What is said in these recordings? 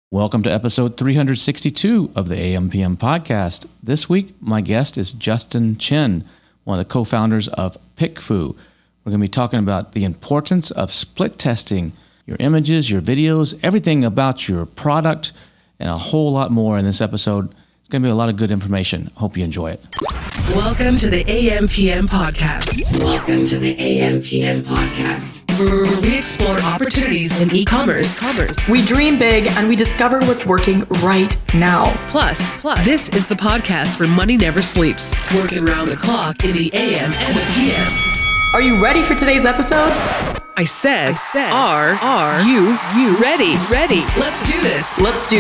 Welcome to episode 362 of the AMPM podcast. This week, my guest is Justin Chen, one of the co-founders of PickFu. We're going to be talking about the importance of split testing your images, your videos, everything about your product, and a whole lot more in this episode. It's going to be a lot of good information. Hope you enjoy it. Welcome to the AMPM podcast. Welcome to the AMPM podcast, where we explore opportunities in e-commerce. We dream big and we discover what's working right now. Plus, this is the podcast where money never sleeps, working around the clock in the AM and the PM. Are you ready for today's episode? I said, are you ready? Let's do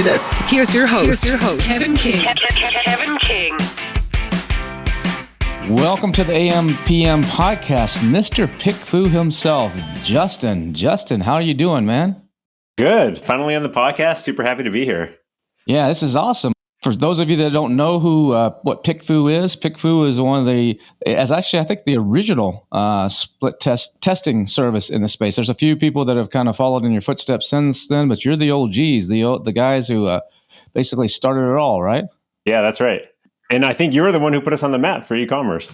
this. Here's your host, Kevin King. Kevin King. Welcome to the AMPM podcast, Mr. PickFu himself, Justin. Justin, how are you doing, man? Good. Finally on the podcast. Super happy to be here. Yeah, this is awesome. For those of you that don't know what PickFu is one of the, I think the original split testing service in the space. There's a few people that have kind of followed in your footsteps since then, but you're the OGs, the guys who basically started it all, right? Yeah, that's right. And I think you're the one who put us on the map for e-commerce.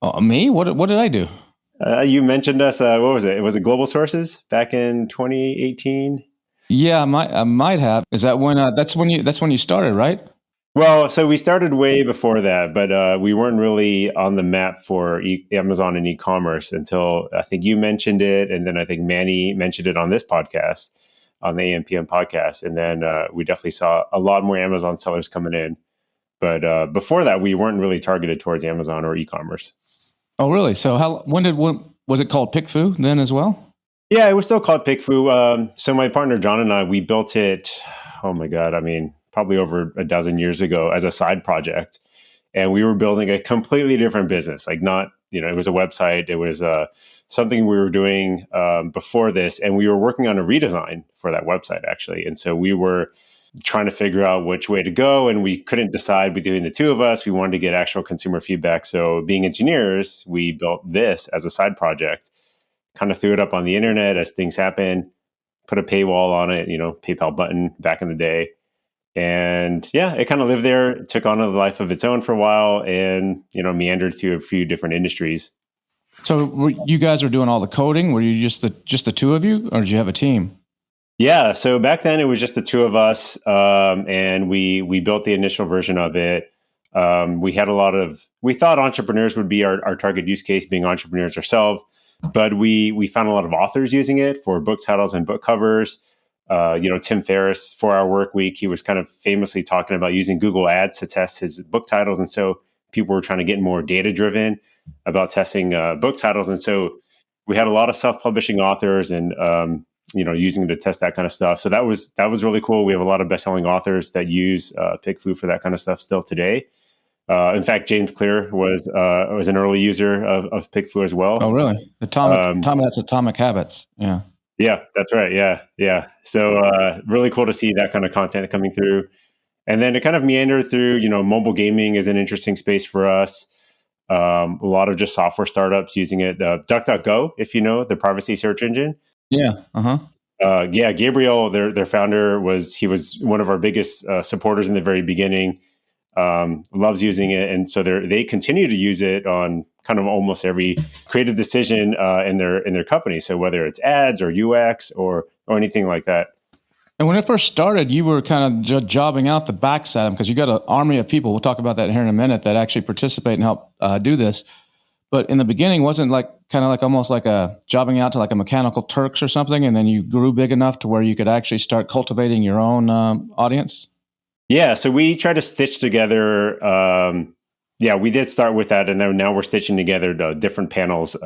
Oh, me? What did I do? You mentioned us. What was it? Was it Global Sources back in 2018? Yeah, I might have. Is that when? That's when you started, right? Well, so we started way before that, but we weren't really on the map for Amazon and e-commerce until I think you mentioned it, and then I think Manny mentioned it on this podcast, on the AMPM podcast, and then we definitely saw a lot more Amazon sellers coming in. But before that, we weren't really targeted towards Amazon or e-commerce. Oh, really? So when was it called PickFu then as well? Yeah, it was still called PickFu. So my partner John and I, we built it. Oh my God! I mean, probably over a dozen years ago as a side project, and we were building a completely different business. Like it was a website. It was something we were doing before this, and we were working on a redesign for that website actually. And so we were trying to figure out which way to go, and we couldn't decide between the two of us. We wanted to get actual consumer feedback. So being engineers, we built this as a side project, kind of threw it up on the internet as things happen, put a paywall on it, PayPal button back in the day. And yeah, it kind of lived there. It took on a life of its own for a while and, meandered through a few different industries. So you guys were doing all the coding? Were you just the two of you, or did you have a team? Yeah. So back then it was just the two of us. And we built the initial version of it. We thought entrepreneurs would be our target use case, being entrepreneurs ourselves, but we found a lot of authors using it for book titles and book covers. Tim Ferriss, 4-Hour Workweek, he was kind of famously talking about using Google Ads to test his book titles. And so people were trying to get more data driven about testing book titles. And so we had a lot of self-publishing authors and, using it to test that kind of stuff. So that was really cool. We have a lot of best-selling authors that use PickFu for that kind of stuff still today. In fact, James Clear was an early user of PickFu as well. Oh, really? That's Atomic Habits. Yeah. Yeah, that's right. Yeah. So really cool to see that kind of content coming through. And then it kind of meandered through, mobile gaming is an interesting space for us. A lot of just software startups using it. DuckDuckGo, if you know, the privacy search engine. Yeah. Gabriel, their founder, was one of our biggest supporters in the very beginning. Loves using it, and so they continue to use it on kind of almost every creative decision in their company. So whether it's ads or UX or anything like that. And when it first started, you were kind of jobbing out the backside because you got an army of people. We'll talk about that here in a minute that actually participate and help do this. But in the beginning, wasn't almost like a jobbing out to like a Mechanical Turks or something, and then you grew big enough to where you could actually start cultivating your own audience. Yeah, so we tried to stitch together. We did start with that, and then now we're stitching together the different panels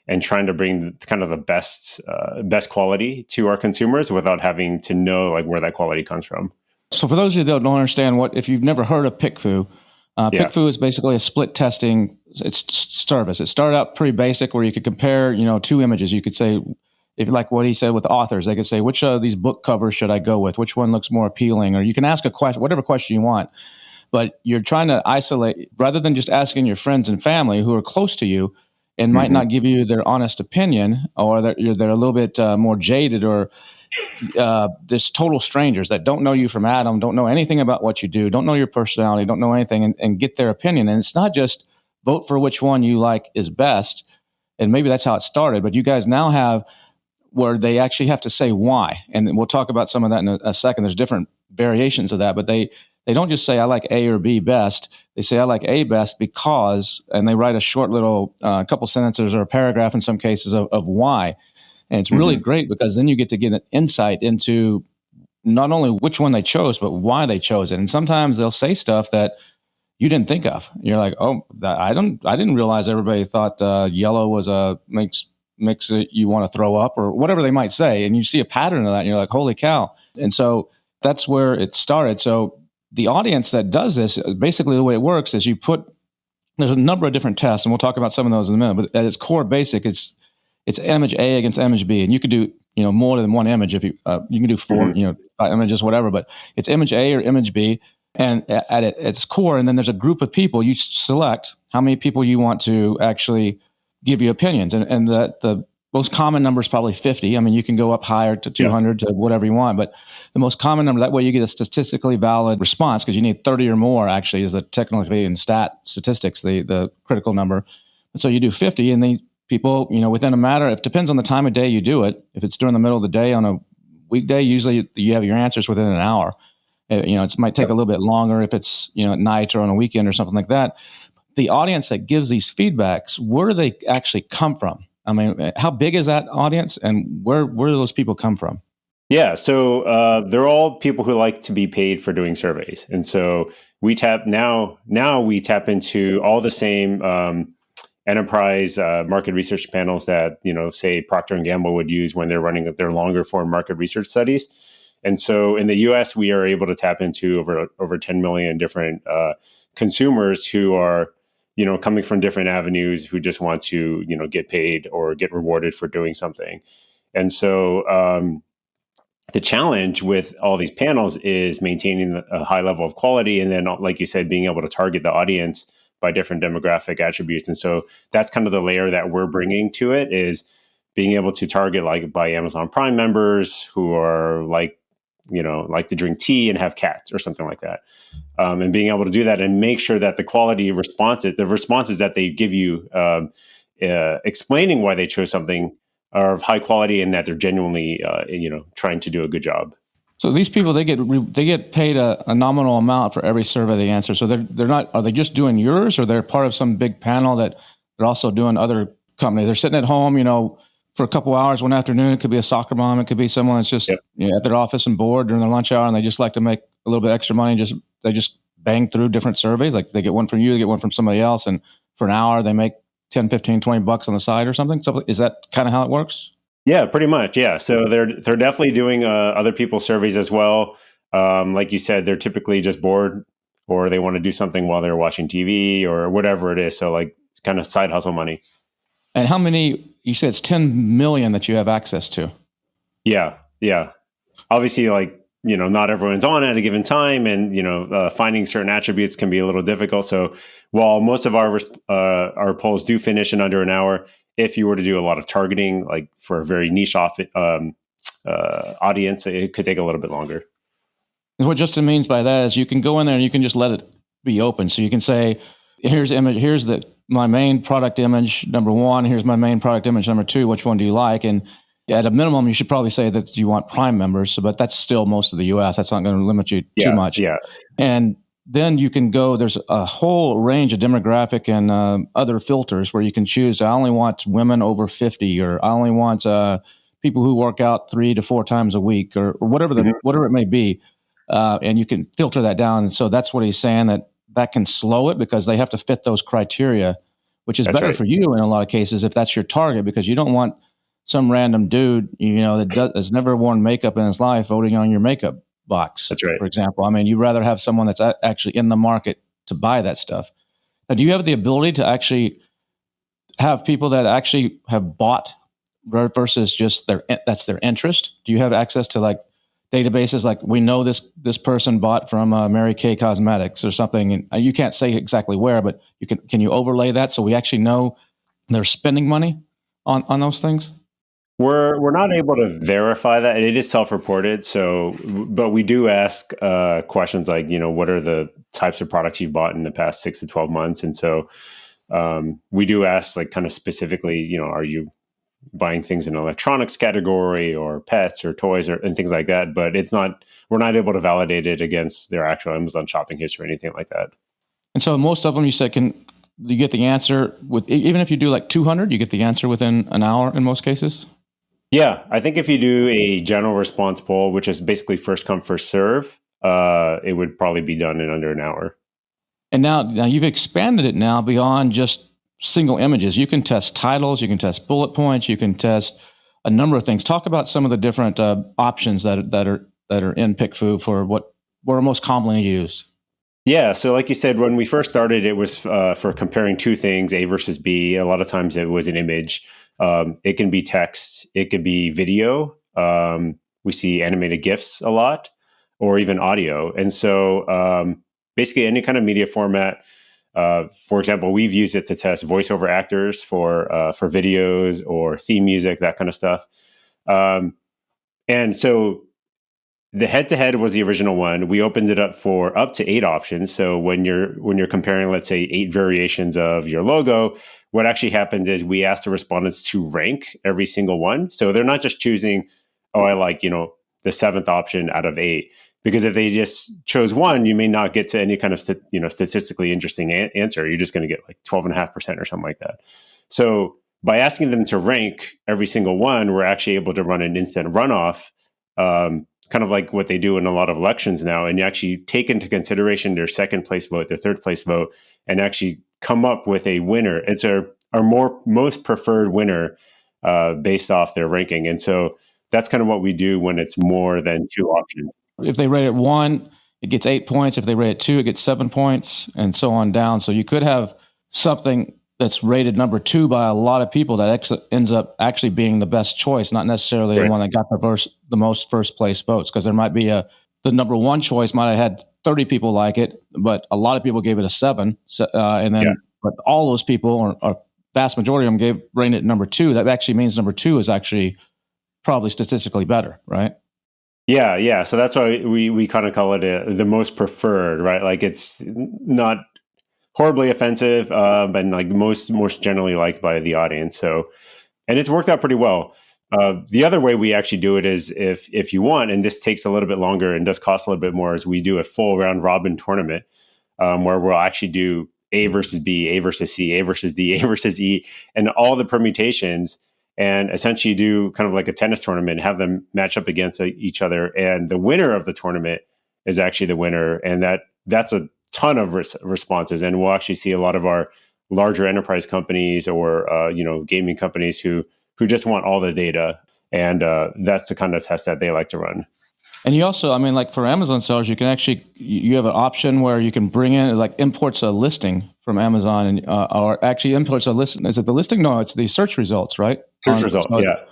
and trying to bring kind of the best quality to our consumers without having to know like where that quality comes from. So for those of you that don't understand if you've never heard of PickFu, PickFu is basically a split testing service. It started out pretty basic where you could compare, two images. You could say, if like what he said with authors, they could say, which of these book covers should I go with? Which one looks more appealing? Or you can ask a question, whatever question you want, but you're trying to isolate rather than just asking your friends and family who are close to you and might not give you their honest opinion, or they're a little bit more jaded or this total strangers that don't know you from Adam, don't know anything about what you do, don't know your personality, don't know anything, and get their opinion. And it's not just vote for which one you like is best. And maybe that's how it started, but you guys now have where they actually have to say why. And we'll talk about some of that in a second. There's different variations of that, but they don't just say, I like A or B best. They say, I like A best because, and they write a short little couple sentences or a paragraph in some cases of why. And it's really great because then you get to get an insight into not only which one they chose, but why they chose it. And sometimes they'll say stuff that you didn't think of. You're like, oh, I didn't realize everybody thought yellow was makes it you want to throw up or whatever they might say. And you see a pattern of that and you're like, holy cow. And so that's where it started. So the audience that does this, basically the way it works is there's a number of different tests, and we'll talk about some of those in a minute, but at its core basic, it's image A against image B. And you could do, more than one image if you can do 4, 5 images, whatever, but it's image A or image B. And at its core, and then there's a group of people, you select how many people you want to actually give you opinions. And the most common number is probably 50. I mean, you can go up higher to 200 to whatever you want, but the most common number, that way you get a statistically valid response because you need 30 or more actually is the technically in statistics, the critical number. And so you do 50 and then people, within a matter, it depends on the time of day you do it. If it's during the middle of the day on a weekday, usually you have your answers within an hour. It might take a little bit longer if it's, at night or on a weekend or something like that. The audience that gives these feedbacks, where do they actually come from? I mean, how big is that audience and where do those people come from? Yeah, so they're all people who like to be paid for doing surveys. And so we now we tap into all the same enterprise market research panels that, say Procter & Gamble would use when they're running their longer form market research studies. And so in the US, we are able to tap into over 10 million different consumers who are, coming from different avenues who just want to, get paid or get rewarded for doing something. And so the challenge with all these panels is maintaining a high level of quality. And then, like you said, being able to target the audience by different demographic attributes. And so that's kind of the layer that we're bringing to it, is being able to target like by Amazon Prime members who are like to drink tea and have cats or something like that. And being able to do that and make sure that the quality the responses that they give you, explaining why they chose something, are of high quality and that they're genuinely, trying to do a good job. So these people, they get paid a nominal amount for every survey they answer. So they're not, are they just doing yours, or they're part of some big panel that they're also doing other companies? They're sitting at home, for a couple hours one afternoon. It could be a soccer mom. It could be someone that's just at their office and bored during their lunch hour, and they just like to make a little bit extra money. They just bang through different surveys. Like they get one from you, they get one from somebody else, and for an hour they make 10, 15, 20 bucks on the side or something. So is that kind of how it works? Yeah, pretty much. Yeah. So they're definitely doing other people's surveys as well. Like you said, they're typically just bored, or they want to do something while they're watching TV or whatever it is. So like kind of side hustle money. And how many, you said it's 10 million that you have access to? Yeah. Obviously, not everyone's on at a given time, and, finding certain attributes can be a little difficult. So while most of our polls do finish in under an hour, if you were to do a lot of targeting, like for a very niche audience, it could take a little bit longer. And what Justin means by that is you can go in there and you can just let it be open. So you can say, here's my main product image number 1. Here's my main product image number 2. Which one do you like? And at a minimum, you should probably say that you want Prime members, but that's still most of the US. That's not going to limit you too much. Yeah. And then you can go, there's a whole range of demographic and other filters where you can choose. I only want women over 50, or I only want people who work out 3 to 4 times a week, or whatever whatever it may be. And you can filter that down. And so that's what he's saying, that can slow it because they have to fit those criteria, which is better for you in a lot of cases if that's your target, because you don't want some random dude, that has never worn makeup in his life voting on your makeup box. That's right. For example, I mean, you'd rather have someone that's actually in the market to buy that stuff. Now, do you have the ability to actually have people that actually have bought versus just that's their interest? Do you have access to like databases like, we know this person bought from Mary Kay Cosmetics or something, and you can't say exactly where, but can you overlay that so we actually know they're spending money on those things? We're not able to verify that. It is self-reported. So, but we do ask questions like, what are the types of products you've bought in the past 6 to 12 months? And so we do ask like kind of specifically, are you buying things in electronics category or pets or toys and things like that? But we're not able to validate it against their actual Amazon shopping history or anything like that. And so most of them, you said, you get the answer even if you do like 200, you get the answer within an hour in most cases? Yeah, I think if you do a general response poll, which is basically first come, first serve, it would probably be done in under an hour. And now you've expanded it now beyond just single images. You can test titles, you can test bullet points, you can test a number of things. Talk about some of the different options that are in PickFu for what are most commonly used. Yeah, so like you said, when we first started, it was for comparing two things, A versus B. A lot of times it was an image. It can be text, it could be video. We see animated GIFs a lot, or even audio. And so basically any kind of media format. For example, we've used it to test voiceover actors for videos or theme music, that kind of stuff. And so the head-to-head was the original one. We opened it up for up to 8 options. So when you're comparing, let's say, 8 variations of your logo, what actually happens is we ask the respondents to rank every single one. So they're not just choosing, I like, the 7th option out of 8. Because if they just chose one, you may not get to any kind of statistically interesting answer. You're just going to get like 12.5% or something like that. So by asking them to rank every single one, we're actually able to run an instant runoff, kind of like what they do in a lot of elections now, and you actually take into consideration their second place vote, their third place vote, and actually come up with a winner. It's our most preferred winner based off their ranking. And so that's kind of what we do when it's more than 2 options. If they rate it 1, it gets 8 points. If they rate it 2, it gets 7 points, and so on down. So you could have something that's rated number 2 by a lot of people that ends up actually being the best choice, not necessarily the one that got the most first place votes, because there might be the number 1 choice might have had 30 people like it, but a lot of people gave it a 7, but all those people, or vast majority of them, rated it number 2. That actually means number 2 is actually probably statistically better, right? Yeah. So that's why we kind of call it the most preferred, right? Like it's not horribly offensive, but like most generally liked by the audience. So, and it's worked out pretty well. The other way we actually do it is if you want, and this takes a little bit longer and does cost a little bit more, is we do a full round robin tournament where we'll actually do A versus B, A versus C, A versus D, A versus E, and all the permutations, and essentially do kind of like a tennis tournament, have them match up against each other. And the winner of the tournament is actually the winner. And that's a ton of responses. And we'll actually see a lot of our larger enterprise companies or, gaming companies who just want all the data. And that's the kind of test that they like to run. And you also, like for Amazon sellers, you can actually, you have an option where you can bring in, like imports a listing from Amazon and or actually imports a listing. Is it the listing? No, it's the search results, right? Search results, yeah.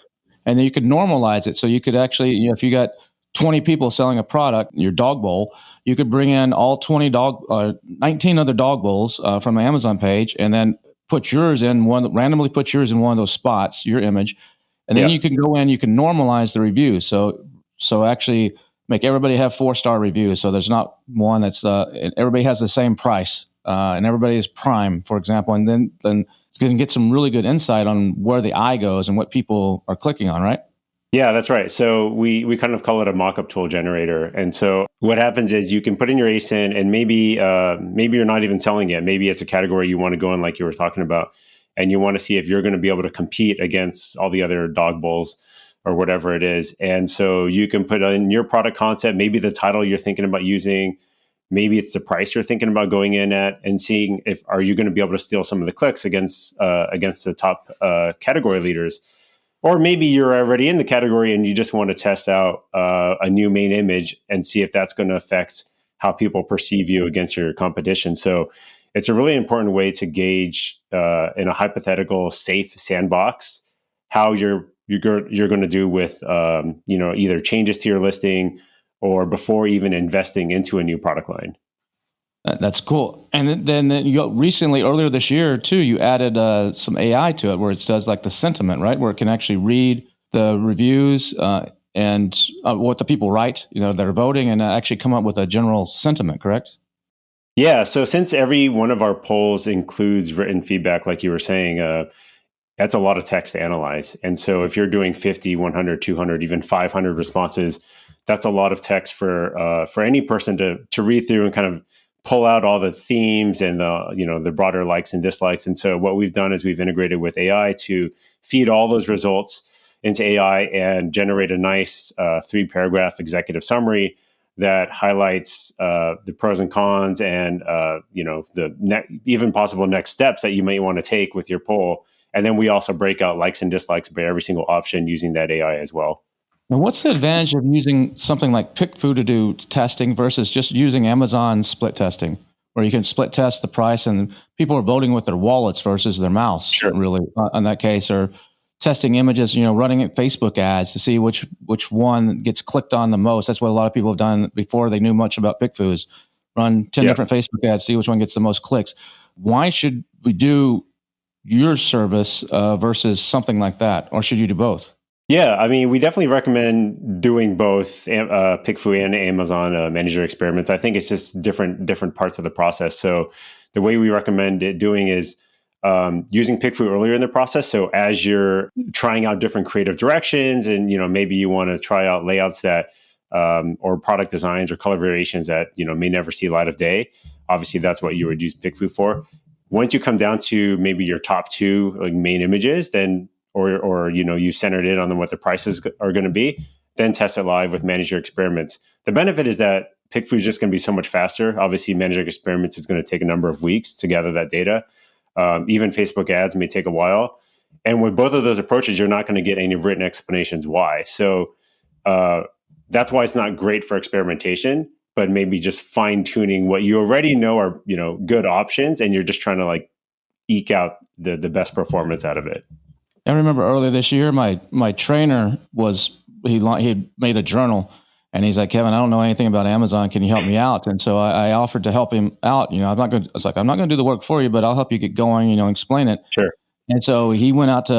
And then you could normalize it. So you could actually, if you got 20 people selling a product, your dog bowl, you could bring in all 19 other dog bowls from the Amazon page, and then randomly put yours in one of those spots, your image. And then you can go in, you can normalize the reviews. So actually make everybody have 4-star reviews. So there's not one that's, everybody has the same price and everybody is Prime, for example. And then it's going to get some really good insight on where the eye goes and what people are clicking on, right? Yeah, that's right. So we kind of call it a mock-up tool generator. And so what happens is you can put in your ASIN, and maybe you're not even selling it. Maybe it's a category you want to go in, like you were talking about, and you want to see if you're going to be able to compete against all the other dog bowls or whatever it is. And so you can put in your product concept, maybe the title you're thinking about using, maybe it's the price you're thinking about going in at, and seeing are you going to be able to steal some of the clicks against the top category leaders. Or maybe you're already in the category and you just want to test out a new main image and see if that's going to affect how people perceive you against your competition. So it's a really important way to gauge in a hypothetical safe sandbox how you're going to do with either changes to your listing or before even investing into a new product line. That's cool. And then recently, earlier this year too, you added some AI to it where it does like the sentiment, right? Where it can actually read the reviews and what the people write, that are voting, and actually come up with a general sentiment, correct? Yeah. So since every one of our polls includes written feedback, like you were saying, that's a lot of text to analyze. And so if you're doing 50, 100, 200, even 500 responses, that's a lot of text for any person to read through and kind of pull out all the themes and the broader likes and dislikes. And so what we've done is we've integrated with AI to feed all those results into AI and generate a nice 3-paragraph executive summary that highlights the pros and cons and even possible next steps that you may want to take with your poll. And then we also break out likes and dislikes by every single option using that AI as well. And what's the advantage of using something like PickFu to do testing versus just using Amazon split testing, where you can split test the price and people are voting with their wallets versus their mouse? Sure. Really, in that case, or testing images, running Facebook ads to see which one gets clicked on the most. That's what a lot of people have done before they knew much about PickFu, is run 10 different Facebook ads, see which one gets the most clicks. Why should we do your service versus something like that? Or should you do both? Yeah, I mean, we definitely recommend doing both PickFu and Amazon manager experiments. I think it's just different parts of the process. So the way we recommend it doing is using PickFu earlier in the process. So as you're trying out different creative directions and, maybe you want to try out layouts that or product designs or color variations that, may never see light of day. Obviously, that's what you would use PickFu for. Once you come down to maybe your top 2 main images, then or you centered in on them, what the prices are going to be, then test it live with manager experiments. The benefit is that PickFu is just going to be so much faster. Obviously, manager experiments is going to take a number of weeks to gather that data. Even Facebook ads may take a while. And with both of those approaches, you're not going to get any written explanations why. So that's why it's not great for experimentation, but maybe just fine tuning what you already know are good options, and you're just trying to eke out the best performance out of it. I remember earlier this year, my trainer he made a journal, and he's like, Kevin, I don't know anything about Amazon. Can you help me out? And so I offered to help him out. I'm not going to do the work for you, but I'll help you get going. Explain it. Sure. And so he went out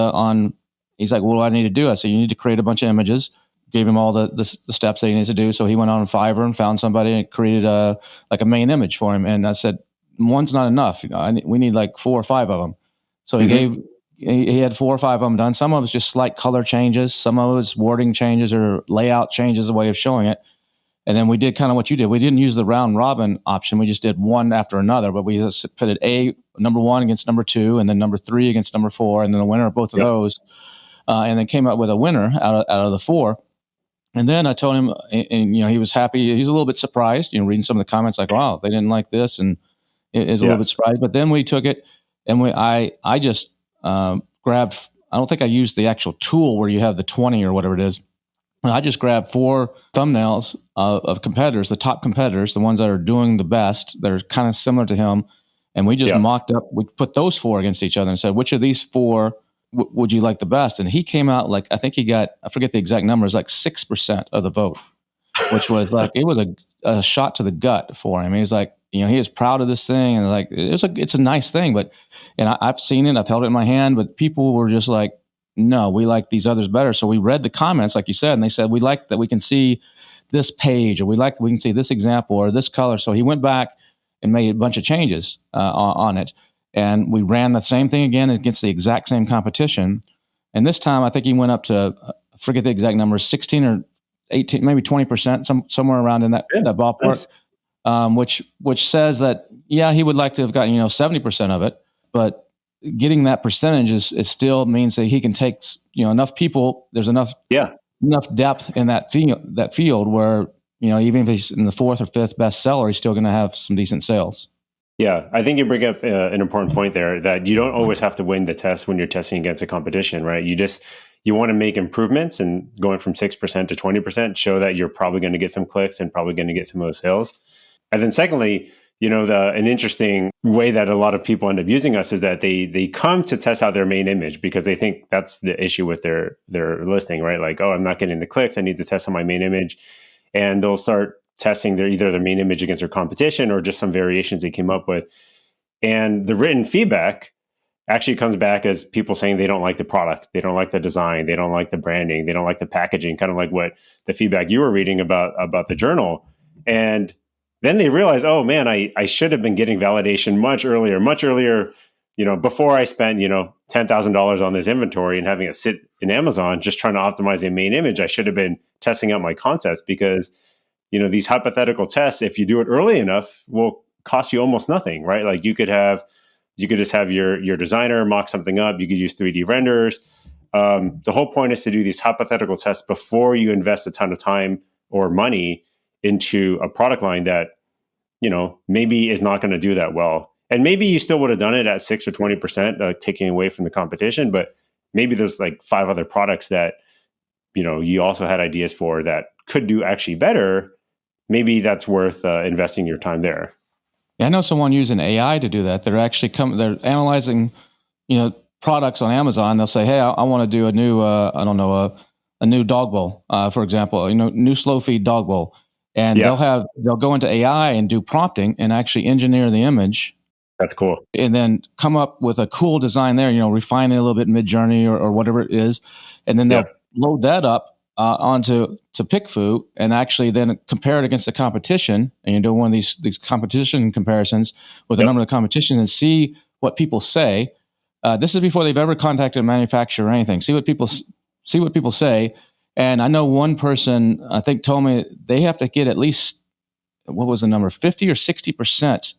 he's like, what do I need to do? I said, you need to create a bunch of images. Gave him all the steps that he needs to do. So he went on Fiverr and found somebody and created a main image for him. And I said, one's not enough. We need 4 or 5 of them. So he had 4 or 5 of them done. Some of it was just slight color changes. Some of it was wording changes or layout changes, a way of showing it. And then we did kind of what you did. We didn't use the round robin option. We just did one after another, but we just pitted number 1 against number 2, and then number 3 against number 4, and then the winner of both of those. And then came up with a winner out of the 4. And then I told him, and he was happy. He's a little bit surprised, reading some of the comments like, wow, they didn't like this, and is a little bit surprised. But then we took it, and I just grabbed. I don't think I used the actual tool where you have the 20 or whatever it is. I just grabbed 4 thumbnails of competitors, the top competitors, the ones that are doing the best, that are kind of similar to him, and we just mocked up. We put those 4 against each other and said, which of these 4 would you like the best? And he came out I think he got, I forget the exact numbers, 6% of the vote, which was it was a shot to the gut for him. He was he was proud of this thing, and it's a nice thing, and I've seen it, I've held it in my hand, but people were just no, we like these others better. So we read the comments, like you said, and they said, we like that we can see this page, or we like that we can see this example or this color. So he went back and made a bunch of changes on it. And we ran the same thing again against the exact same competition. And this time, I think he went up to, I forget the exact numbers, 16 or 18, maybe 20%, somewhere around in that ballpark, which says that, he would like to have gotten, 70% of it. But getting that percentage is still means that he can take, enough people, there's enough depth in that field where, even if he's in the 4th or 5th bestseller, he's still going to have some decent sales. Yeah, I think you bring up an important point there, that you don't always have to win the test when you're testing against a competition, right? You want to make improvements, and going from 6% to 20%, show that you're probably going to get some clicks and probably going to get some of those sales. And then secondly, an interesting way that a lot of people end up using us is that they come to test out their main image because they think that's the issue with their listing, right? I'm not getting the clicks, I need to test on my main image. And they'll start testing either their main image against their competition or just some variations they came up with. And the written feedback actually comes back as people saying they don't like the product, they don't like the design, they don't like the branding, they don't like the packaging, kind of like what the feedback you were reading about the journal. And then they realize, oh man, I should have been getting validation much earlier, before I spent, $10,000 on this inventory and having it sit in Amazon, just trying to optimize a main image. I should have been testing out my concepts, because, these hypothetical tests, if you do it early enough, will cost you almost nothing, right? Like you could just have your designer mock something up. You could use 3D renders. The whole point is to do these hypothetical tests before you invest a ton of time or money into a product line that, maybe is not going to do that well. And maybe you still would have done it at 6 or 20%, taking away from the competition. But maybe there's like 5 other products that, you also had ideas for that could do actually better. Maybe that's worth investing your time there. Yeah, I know someone using AI to do that. They're actually they're analyzing, products on Amazon. They'll say, "Hey, I want to do a new, a new dog bowl, for example, new slow feed dog bowl," and they'll go into AI and do prompting and actually engineer the image. That's cool. And then come up with a cool design there. Refine it a little bit mid-journey or whatever it is, and then they'll load that up onto PickFu and actually then compare it against the competition, and you do one of these competition comparisons with a number of the competition and see what people say. This is before they've ever contacted a manufacturer or anything. See what people say. And I know one person, I think, told me they have to get at least, what was the number, 50 or 60%,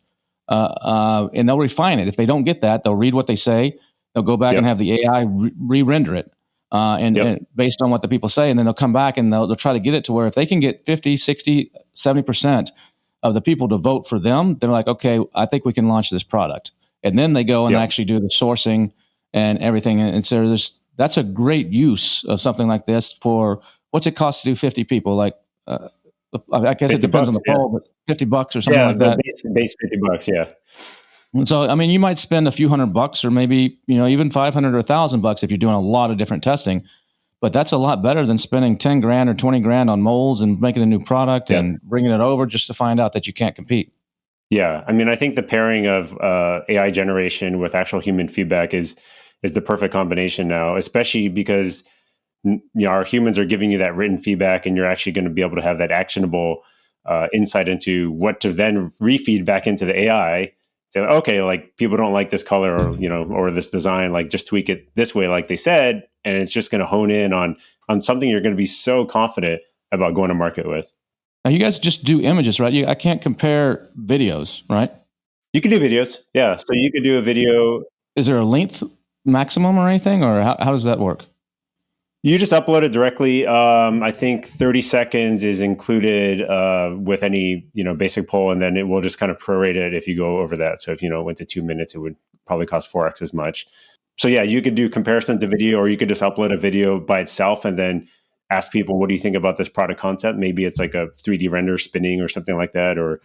and they'll refine it. If they don't get that, they'll read what they say. They'll go back and have the AI re-render it. And based on what the people say, and then they'll come back and they'll try to get it to where if they can get 50, 60, 70% of the people to vote for them, they're like, okay, I think we can launch this product. And then they go and actually do the sourcing and everything. And so that's a great use of something like this for what's it cost to do 50 people? Like, I guess it depends on the poll, but $50 or something like that. Base $50, yeah. And so, I mean, you might spend a few $100 or maybe, even 500 or $1,000 if you're doing a lot of different testing, but that's a lot better than spending 10 grand or 20 grand on molds and making a new product and bringing it over just to find out that you can't compete. Yeah. I mean, I think the pairing of AI generation with actual human feedback is the perfect combination now, especially because, our humans are giving you that written feedback, and you're actually going to be able to have that actionable insight into what to then refeed back into the AI. Say, okay, like people don't like this color or this design, like just tweak it this way, like they said, and it's just going to hone in on something you're going to be so confident about going to market with. Now, you guys just do images, right? I can't compare videos, right? You can do videos, yeah. So you could do a video. Is there a length maximum or anything, or how does that work? You just upload it directly. I think 30 seconds is included with any basic poll, and then it will just kind of prorate it if you go over that. So if it went to 2 minutes, it would probably cost 4x as much. So yeah, you could do comparison to video, or you could just upload a video by itself and then ask people, what do you think about this product concept? Maybe it's like a 3D render spinning or something like that, or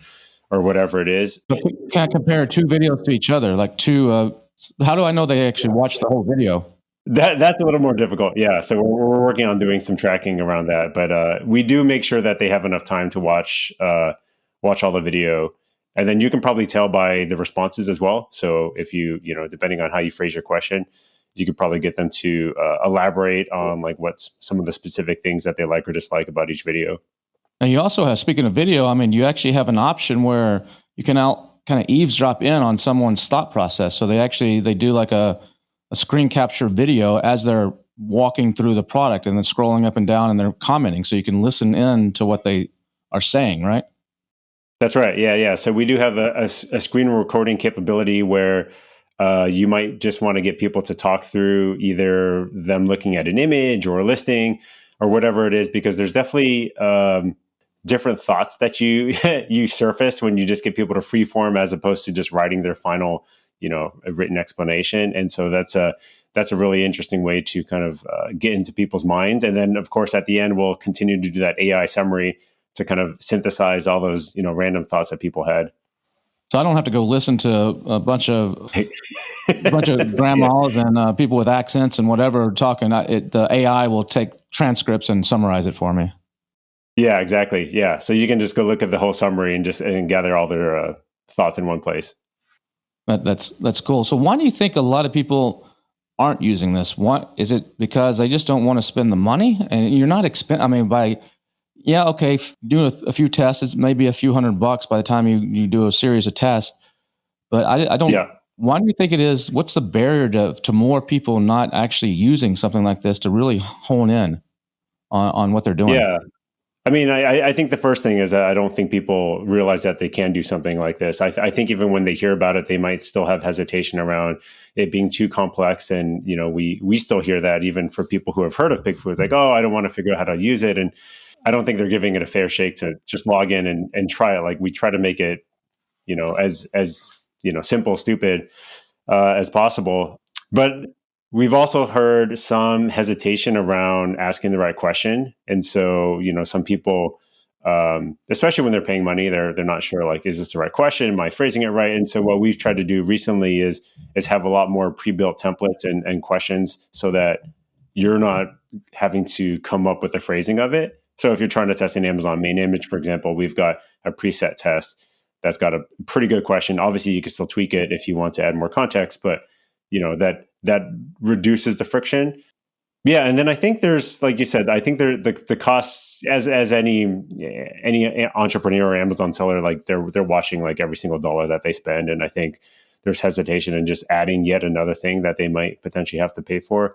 whatever it is. But can I compare 2 videos to each other? Like how do I know they actually watched the whole video? That's a little more difficult. Yeah. So we're working on doing some tracking around that, but we do make sure that they have enough time to watch all the video. And then you can probably tell by the responses as well. So if you depending on how you phrase your question, you could probably get them to elaborate on like what's some of the specific things that they like or dislike about each video. And you also have, speaking of video, I mean, you actually have an option where you can kind of eavesdrop in on someone's thought process. So they do like a screen capture video as they're walking through the product and then scrolling up and down and they're commenting. So you can listen in to what they are saying, right? That's right. Yeah. So we do have a screen recording capability where you might just want to get people to talk through either them looking at an image or a listing or whatever it is, because there's definitely different thoughts that you surface when you just get people to freeform as opposed to just writing their final a written explanation. And so that's a really interesting way to kind of get into people's minds. And then of course, at the end, we'll continue to do that AI summary to kind of synthesize all those, random thoughts that people had. So I don't have to go listen to a bunch of grandmas and people with accents and whatever talking. The AI will take transcripts and summarize it for me. Yeah, exactly. Yeah. So you can just go look at the whole summary and gather all their thoughts in one place. That's cool. So why do you think a lot of people aren't using this? What is it? Because they just don't want to spend the money, and you're not doing a few tests, it's maybe a few $100 by the time you do a series of tests. But I don't. Yeah. Why do you think it is? What's the barrier to more people not actually using something like this to really hone in on what they're doing? Yeah. I mean, I think the first thing is that I don't think people realize that they can do something like this. I think even when they hear about it, they might still have hesitation around it being too complex. And, we still hear that even for people who have heard of PickFu. It's like, oh, I don't want to figure out how to use it. And I don't think they're giving it a fair shake to just log in and try it. Like we try to make it, as simple, stupid as possible. But we've also heard some hesitation around asking the right question. And so, some people, especially when they're paying money, they're not sure, like, is this the right question? Am I phrasing it right? And so what we've tried to do recently is have a lot more pre-built templates and questions so that you're not having to come up with the phrasing of it. So if you're trying to test an Amazon main image, for example, we've got a preset test that's got a pretty good question. Obviously, you can still tweak it if you want to add more context, but that reduces the friction. Yeah, and then I think there's, like you said, I think the costs as any entrepreneur or Amazon seller, like they're watching like every single dollar that they spend, and I think there's hesitation in just adding yet another thing that they might potentially have to pay for.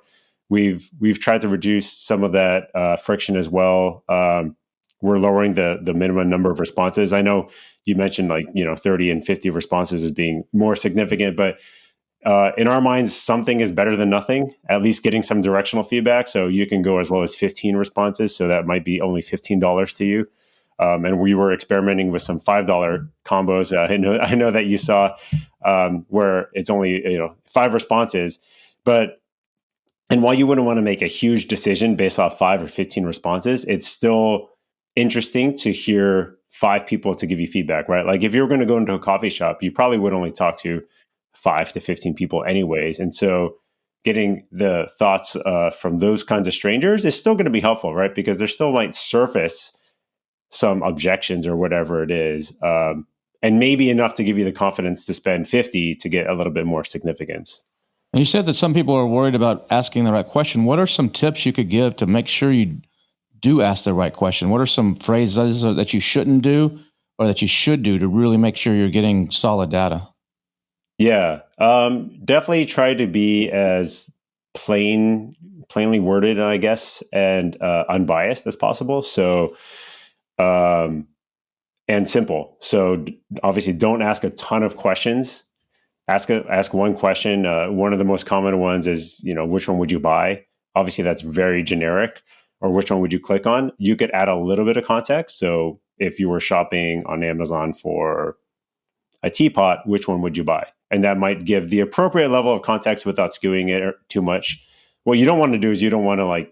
We've tried to reduce some of that friction as well. We're lowering the minimum number of responses. I know you mentioned 30 and 50 responses as being more significant, but in our minds, something is better than nothing, at least getting some directional feedback. So you can go as low as 15 responses. So that might be only $15 to you. And we were experimenting with some $5 combos. I know that you saw where it's only 5 responses. And while you wouldn't want to make a huge decision based off 5 or 15 responses, it's still interesting to hear 5 people to give you feedback, right? Like if you were going to go into a coffee shop, you probably would only talk to 5 to 15 people anyways. And so getting the thoughts from those kinds of strangers is still going to be helpful, right? Because there still might surface some objections or whatever it is. And maybe enough to give you the confidence to spend 50 to get a little bit more significance. And you said that some people are worried about asking the right question. What are some tips you could give to make sure you do ask the right question? What are some phrases that you shouldn't do or that you should do to really make sure you're getting solid data? Yeah, definitely try to be as plainly worded, I guess, and unbiased as possible. So, and simple. So obviously don't ask a ton of questions. Ask one question. One of the most common ones is, which one would you buy? Obviously that's very generic. Or which one would you click on? You could add a little bit of context. So if you were shopping on Amazon for a teapot, which one would you buy? And that might give the appropriate level of context without skewing it too much. What you don't want to do is you don't want to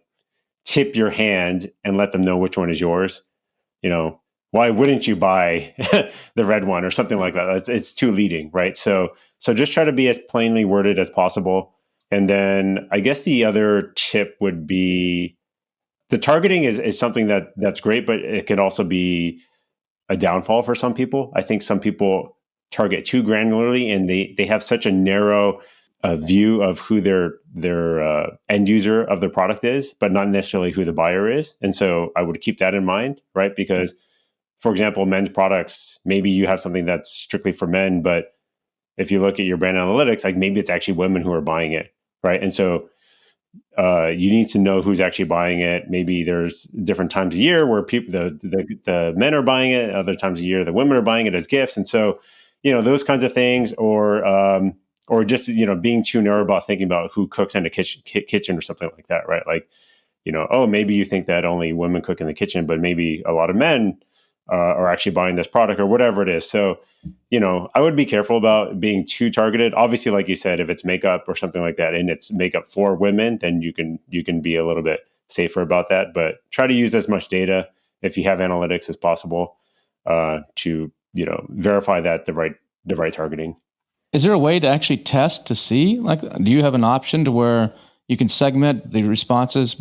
tip your hand and let them know which one is yours. Why wouldn't you buy the red one or something like that? It's too leading, right? So just try to be as plainly worded as possible. And then I guess the other tip would be the targeting is something that's great, but it could also be a downfall for some people. I think some people target too granularly and they have such a narrow view of who their end user of the product is, but not necessarily who the buyer is. And so I would keep that in mind, right? Because, for example, men's products, maybe you have something that's strictly for men, but if you look at your brand analytics, maybe it's actually women who are buying it, right? And so you need to know who's actually buying it. Maybe there's different times of year where the men are buying it, other times of year the women are buying it as gifts, and so those kinds of things, or just being too narrow about thinking about who cooks in the kitchen or something like that, right? Maybe you think that only women cook in the kitchen, but maybe a lot of men are actually buying this product or whatever it is. So, I would be careful about being too targeted. Obviously, like you said, if it's makeup or something like that, and it's makeup for women, then you can be a little bit safer about that. But try to use as much data if you have analytics as possible to verify that the right targeting. Is there a way to actually test to see? Do you have an option to where you can segment the responses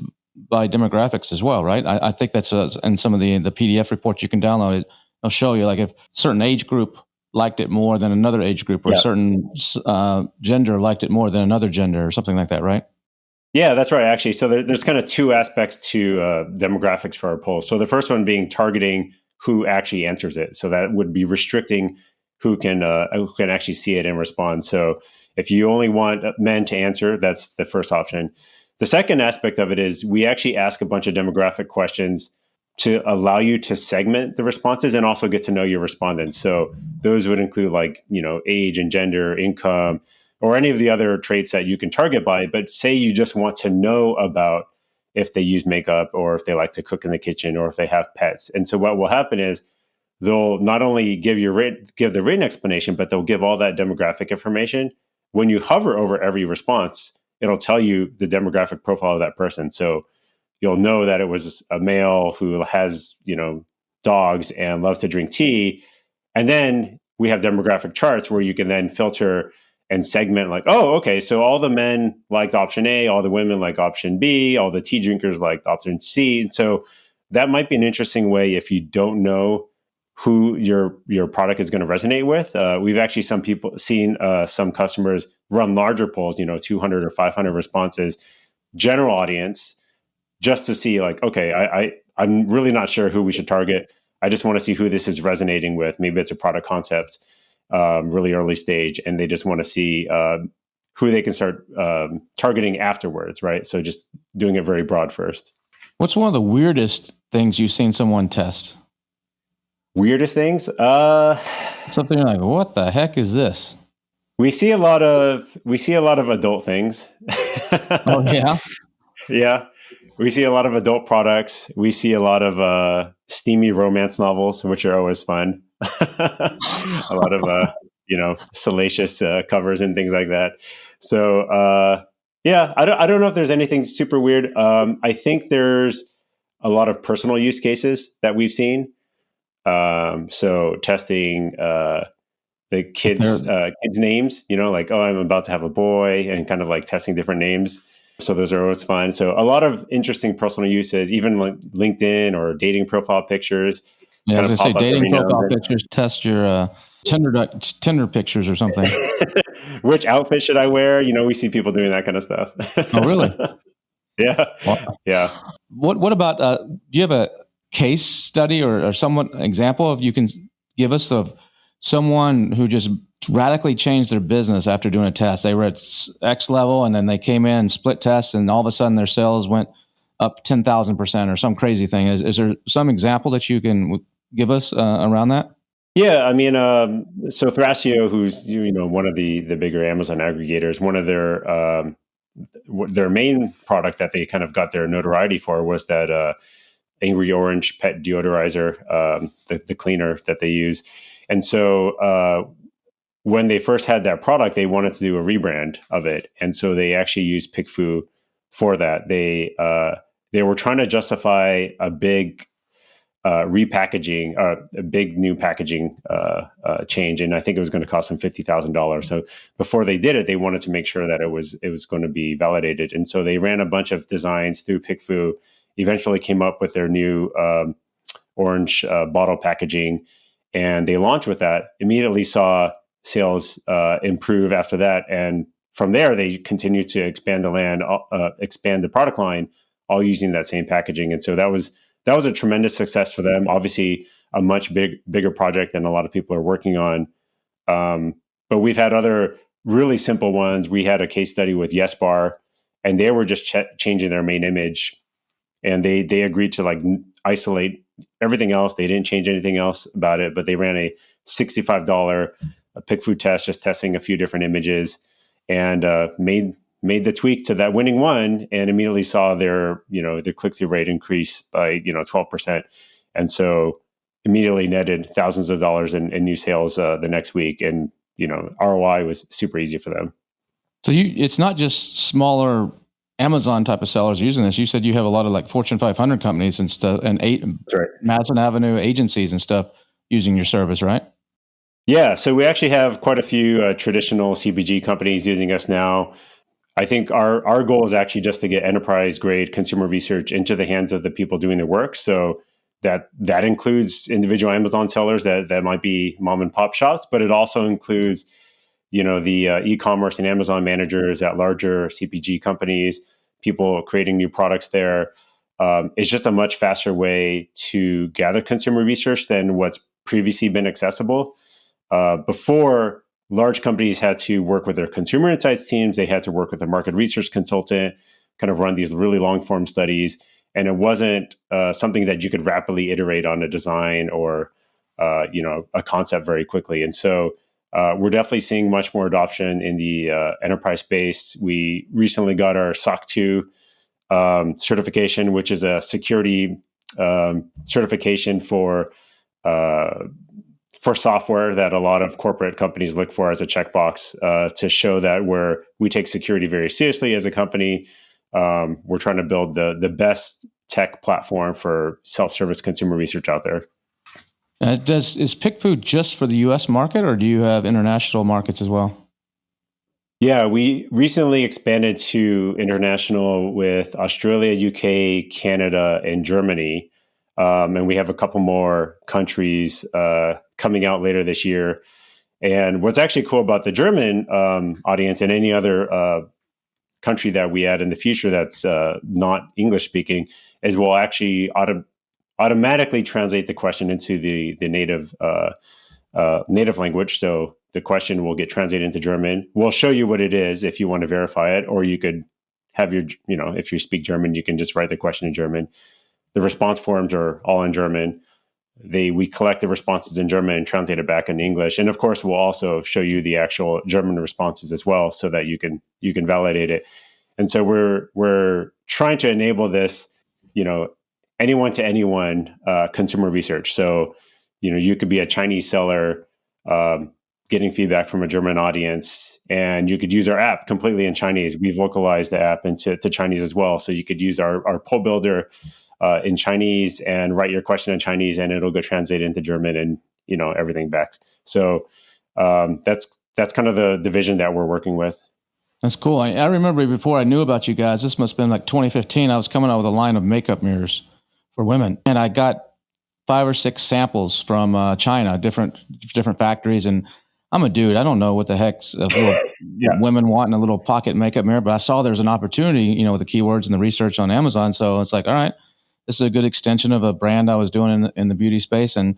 by demographics as well, right? I think that's in some of the PDF reports you can download. It'll show you if certain age group liked it more than another age group, or a certain gender liked it more than another gender, or something like that, right? Yeah, that's right, actually. So there's kind of two aspects to demographics for our poll. So the first one being targeting who actually answers it. So that would be restricting who can actually see it and respond. So if you only want men to answer, that's the first option. The second aspect of it is we actually ask a bunch of demographic questions to allow you to segment the responses and also get to know your respondents. So those would include like, age and gender, income, or any of the other traits that you can target by. But say you just want to know about if they use makeup or if they like to cook in the kitchen or if they have pets. And so what will happen is they'll not only give the written explanation, but they'll give all that demographic information. When you hover over every response, it'll tell you the demographic profile of that person. So you'll know that it was a male who has, dogs and loves to drink tea. And then we have demographic charts where you can then filter and segment like, oh, okay, so all the men liked option A, all the women like option B, all the tea drinkers liked option C. So that might be an interesting way if you don't know who your product is going to resonate with. We've actually seen some customers run larger polls, 200 or 500 responses, general audience, just to see like, okay, I'm really not sure who we should target. I just want to see who this is resonating with. Maybe it's a product concept, really early stage, and they just want to see who they can start targeting afterwards, right? So just doing it very broad first. What's one of the weirdest things you've seen someone test? Weirdest things? Something you're like, what the heck is this? We see a lot of adult things. Oh yeah? Yeah. We see a lot of adult products. We see a lot of steamy romance novels, which are always fun. A lot of salacious covers and things like that. So I don't know if there's anything super weird. I think there's a lot of personal use cases that we've seen. So testing the kids' names, like, oh, I'm about to have a boy, and kind of like testing different names. So those are always fun. So a lot of interesting personal uses, even like LinkedIn or dating profile pictures. Yeah, I was going to say dating profile pictures, test your Tinder pictures or something. Which outfit should I wear? We see people doing that kind of stuff. Oh, really? Yeah. Wow. Yeah. What about, do you have a case study or somewhat example you can give us of someone who just radically changed their business after doing a test? They were at X level and then they came in, split tests, and all of a sudden their sales went up 10,000% or some crazy thing. Is there some example that you can give us around that? Yeah, I mean, so Thrasio, who's one of the bigger Amazon aggregators, one of their main product that they kind of got their notoriety for was that Angry Orange pet deodorizer, the cleaner that they use. And so when they first had that product, they wanted to do a rebrand of it, and so they actually used PickFu for that. They were trying to justify a big repackaging, a big new packaging change, and I think it was going to cost them $50,000. So before they did it, they wanted to make sure that it was going to be validated, and so they ran a bunch of designs through PickFu. Eventually, came up with their new orange bottle packaging, and they launched with that. Immediately saw sales improve after that, and from there they continued to expand the product line, all using that same packaging. And so that was a tremendous success for them. Obviously, a much bigger project than a lot of people are working on. But we've had other really simple ones. We had a case study with Yes Bar, and they were just changing their main image, and they agreed to like isolate everything else. They didn't change anything else about it, but they ran a $65 PickFu test, just testing a few different images, and made the tweak to that winning one, and immediately saw their click-through rate increase by 12%, and so immediately netted thousands of dollars in new sales the next week, and ROI was super easy for them. So it's not just smaller Amazon type of sellers using this. You said you have a lot of like Fortune 500 companies and stuff, and Madison Avenue agencies and stuff using your service, right? Yeah, so we actually have quite a few traditional CPG companies using us now. I think our goal is actually just to get enterprise grade consumer research into the hands of the people doing the work. So that includes individual Amazon sellers that might be mom and pop shops, but it also includes, the e-commerce and Amazon managers at larger CPG companies, people creating new products there. It's just a much faster way to gather consumer research than what's previously been accessible. Before, large companies had to work with their consumer insights teams. They had to work with a market research consultant, kind of run these really long form studies. And it wasn't something that you could rapidly iterate on a design or, a concept very quickly. And so we're definitely seeing much more adoption in the enterprise space. We recently got our SOC 2 certification, which is a security certification for software that a lot of corporate companies look for as a checkbox to show that we take security very seriously as a company. We're trying to build the best tech platform for self-service consumer research out there. Is PickFu just for the U.S. market, or do you have international markets as well? Yeah, we recently expanded to international with Australia, UK, Canada, and Germany. And we have a couple more countries coming out later this year. And what's actually cool about the German audience and any other country that we add in the future that's not English speaking is we'll actually automatically translate the question into the native language. So the question will get translated into German. We'll show you what it is if you want to verify it, or you could have if you speak German, you can just write the question in German. The response forms are all in German. We collect the responses in German and translate it back in English. And of course, we'll also show you the actual German responses as well, so that you can validate it. And so we're trying to enable this, anyone to anyone consumer research. So, you could be a Chinese seller getting feedback from a German audience, and you could use our app completely in Chinese. We've localized the app into Chinese as well. So you could use our poll builder in Chinese and write your question in Chinese, and it'll go translate into German and, everything back. So that's kind of the vision that we're working with. That's cool. I remember before I knew about you guys, this must have been like 2015, I was coming out with a line of makeup mirrors for women. And I got 5 or 6 samples from China, different factories. And I'm a dude. I don't know what the heck's women want in a little pocket makeup mirror, but I saw there's an opportunity, with the keywords and the research on Amazon. So it's like, all right, this is a good extension of a brand I was doing in the beauty space. And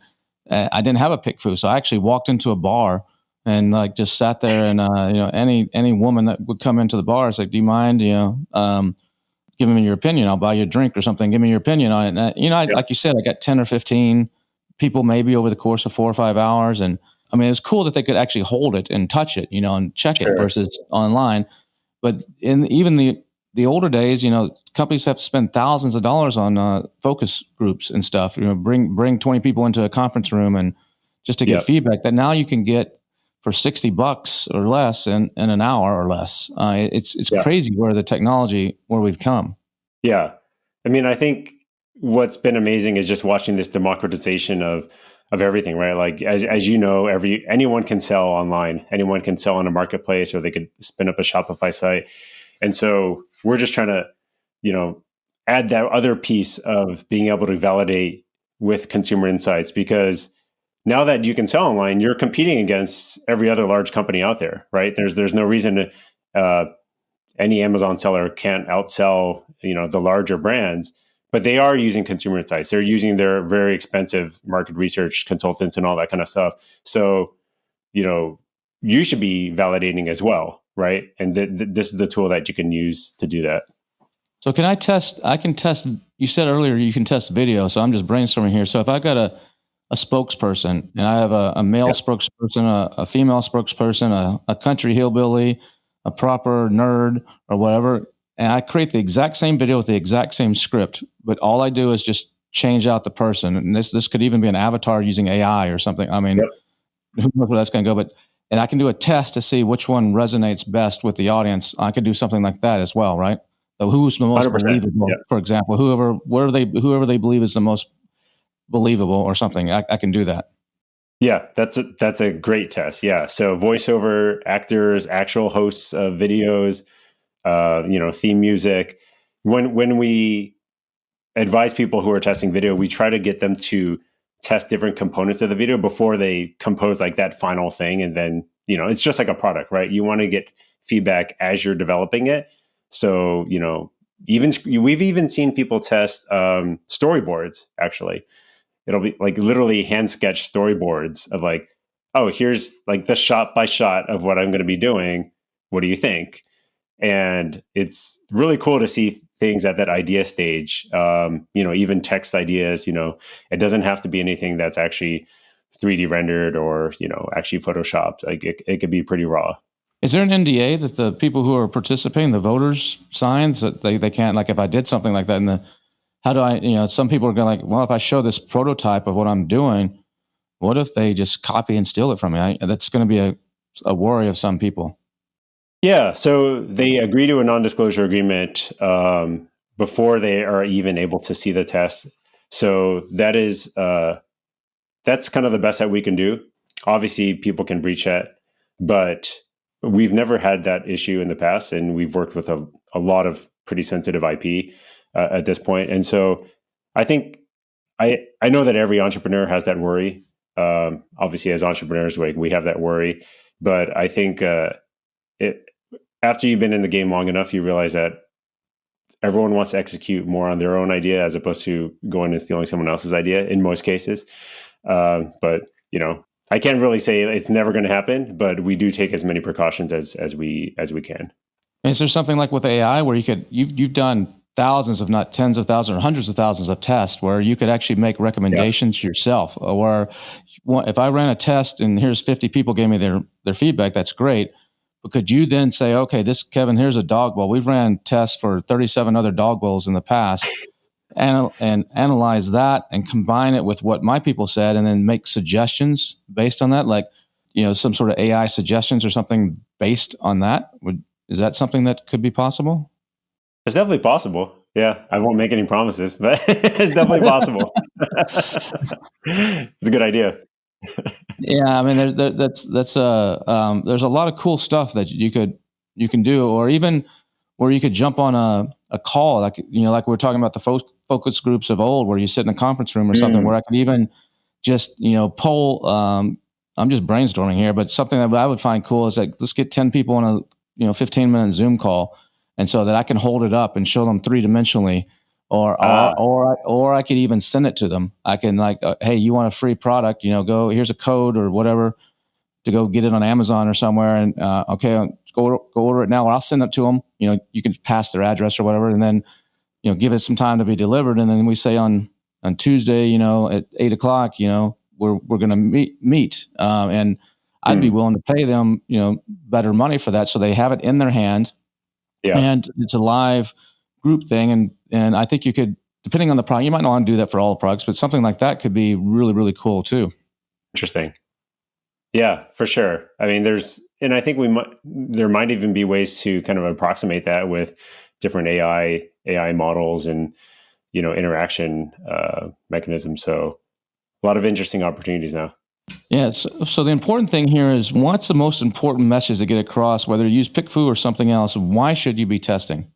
I didn't have a PickFu. So I actually walked into a bar and just sat there, and any woman that would come into the bar is like, do you mind giving me your opinion? I'll buy you a drink or something. Give me your opinion on it. And, like you said, I got 10 or 15 people maybe over the course of 4 or 5 hours. And I mean, it was cool that they could actually hold it and touch it, and check it versus online. But in even the older days, companies have to spend thousands of dollars on focus groups and stuff. Bring 20 people into a conference room and just to get feedback that now you can get for $60 or less in an hour or less. It's crazy where we've come. Yeah. I mean, I think what's been amazing is just watching this democratization of everything, right? Like, as you know, anyone can sell online, anyone can sell on a marketplace, or they could spin up a Shopify site. And so we're just trying to, add that other piece of being able to validate with consumer insights, because now that you can sell online, you're competing against every other large company out there, right? There's no reason any Amazon seller can't outsell, the larger brands, but they are using consumer insights. They're using their very expensive market research consultants and all that kind of stuff. So, you should be validating as well, right? And this is the tool that you can use to do that. So I can test, you said earlier you can test video. So I'm just brainstorming here. So if I've got a spokesperson, and I have a male spokesperson, a female spokesperson, a country hillbilly, a proper nerd or whatever, and I create the exact same video with the exact same script, but all I do is just change out the person. And this could even be an avatar using AI or something. I mean, who knows where that's going to go, and I can do a test to see which one resonates best with the audience. I could do something like that as well, right? So who's the most believable, for example, whoever they believe is the most believable or something. I can do that. Yeah, that's a great test. Yeah. So voiceover actors, actual hosts of videos, theme music. When we advise people who are testing video, we try to get them to test different components of the video before they compose like that final thing. And then, it's just like a product, right? You want to get feedback as you're developing it. So, we've even seen people test storyboards, actually. It'll be like literally hand sketch storyboards of like, oh, here's like the shot by shot of what I'm going to be doing. What do you think? And it's really cool to see things at that idea stage. Even text ideas, it doesn't have to be anything that's actually 3D rendered or, actually photoshopped. Like it could be pretty raw. Is there an NDA that the people who are participating, the voters, signs that they can't, like if I did something like that how do I, some people are going like, well, if I show this prototype of what I'm doing, what if they just copy and steal it from me? That's going to be a worry of some people. Yeah. So they agree to a non-disclosure agreement before they are even able to see the test. So that is, that's kind of the best that we can do. Obviously people can breach that, but we've never had that issue in the past. And we've worked with a lot of pretty sensitive IP at this point. And so I think I know that every entrepreneur has that worry. Obviously as entrepreneurs, we have that worry, but I think after you've been in the game long enough, you realize that everyone wants to execute more on their own idea as opposed to going and stealing someone else's idea in most cases. But I can't really say it's never going to happen, but we do take as many precautions as we can. Is there something like with AI where you've done thousands, if not tens of thousands or hundreds of thousands of tests where you could actually make recommendations yourself? Or if I ran a test and here's 50 people gave me their feedback, that's great. But could you then say, okay, Kevin, here's a dog bowl. We've ran tests for 37 other dog bowls in the past and analyze that and combine it with what my people said and then make suggestions based on that, like, some sort of AI suggestions or something based on that? Is that something that could be possible? It's definitely possible. Yeah, I won't make any promises, but it's definitely possible. It's a good idea. Yeah, I mean, there's a lot of cool stuff that you can do, or even where you could jump on a call, like like we were talking about the focus groups of old, where you sit in a conference room or something, where I could even just poll. I'm just brainstorming here, but something that I would find cool is like, let's get 10 people on a 15-minute Zoom call. And so that I can hold it up and show them 3-dimensionally, or I could even send it to them. I can hey, you want a free product? Go, here's a code or whatever to go get it on Amazon or somewhere. And okay, go order it now, or I'll send it to them. You can pass their address or whatever, and then give it some time to be delivered. And then we say on Tuesday, at 8:00, we're going to meet, and I'd be willing to pay them better money for that, so they have it in their hands. Yeah. And it's a live group thing. And I think you could, depending on the product, you might not want to do that for all products, but something like that could be really, really cool too. Interesting. Yeah, for sure. I mean, I think there might even be ways to kind of approximate that with different AI models and, interaction mechanisms. So a lot of interesting opportunities now. Yeah. So the important thing here is, what's the most important message to get across, whether you use PickFu or something else? Why should you be testing?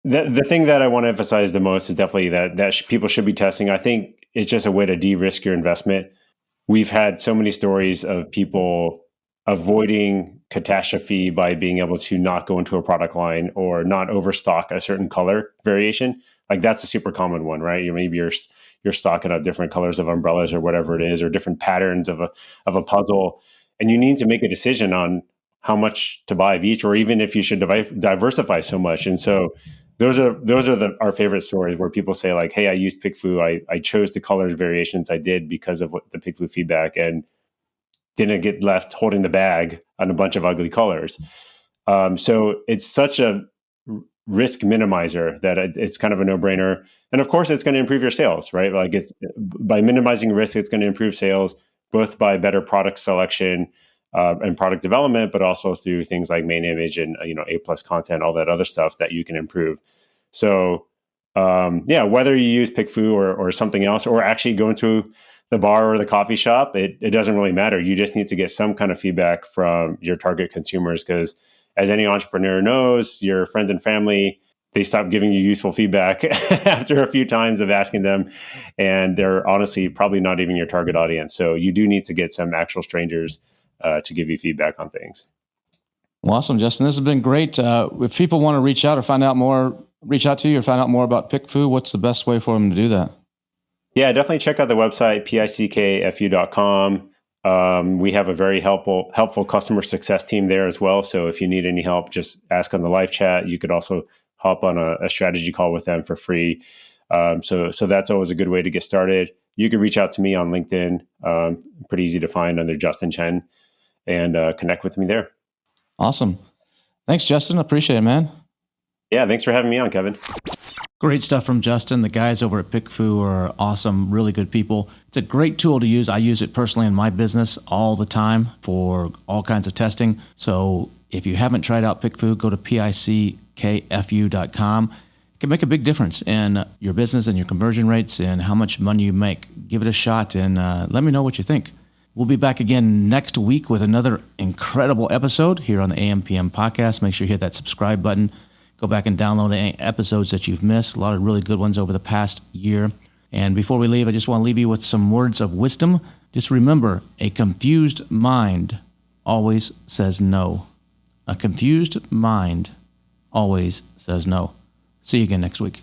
The thing that I want to emphasize the most is definitely that people should be testing. I think it's just a way to de-risk your investment. We've had so many stories of people avoiding catastrophe by being able to not go into a product line or not overstock a certain color variation. Like that's a super common one, right? Maybe you're stocking up different colors of umbrellas or whatever it is, or different patterns of a puzzle, and you need to make a decision on how much to buy of each, or even if you should diversify so much. And so those are our favorite stories where people say like, "Hey, I used PickFu. I chose the colors variations I did because of what the PickFu feedback, and didn't get left holding the bag on a bunch of ugly colors." So it's such a risk minimizer that it's kind of a no-brainer. And of course, it's going to improve your sales, right? Like it's by minimizing risk, it's going to improve sales, both by better product selection and product development, but also through things like main image and A+ content, all that other stuff that you can improve. So whether you use PickFu or something else, or actually going to the bar or the coffee shop, it doesn't really matter. You just need to get some kind of feedback from your target consumers, because as any entrepreneur knows, your friends and family, they stop giving you useful feedback after a few times of asking them. And they're honestly probably not even your target audience. So you do need to get some actual strangers to give you feedback on things. Well, awesome, Justin. This has been great. If people want to reach out to you or find out more about PickFu, what's the best way for them to do that? Yeah, definitely check out the website, pickfu.com. We have a very helpful customer success team there as well. So if you need any help, just ask on the live chat. You could also hop on a strategy call with them for free. So that's always a good way to get started. You can reach out to me on LinkedIn. Pretty easy to find under Justin Chen, and connect with me there. Awesome. Thanks, Justin. Appreciate it, man. Yeah, thanks for having me on, Kevin. Great stuff from Justin. The guys over at PickFu are awesome, really good people. It's a great tool to use. I use it personally in my business all the time for all kinds of testing. So if you haven't tried out PickFu, go to pickfu.com. It can make a big difference in your business and your conversion rates and how much money you make. Give it a shot and let me know what you think. We'll be back again next week with another incredible episode here on the AM/PM podcast. Make sure you hit that subscribe button. Go back and download any episodes that you've missed. A lot of really good ones over the past year. And before we leave, I just want to leave you with some words of wisdom. Just remember, a confused mind always says no. A confused mind always says no. See you again next week.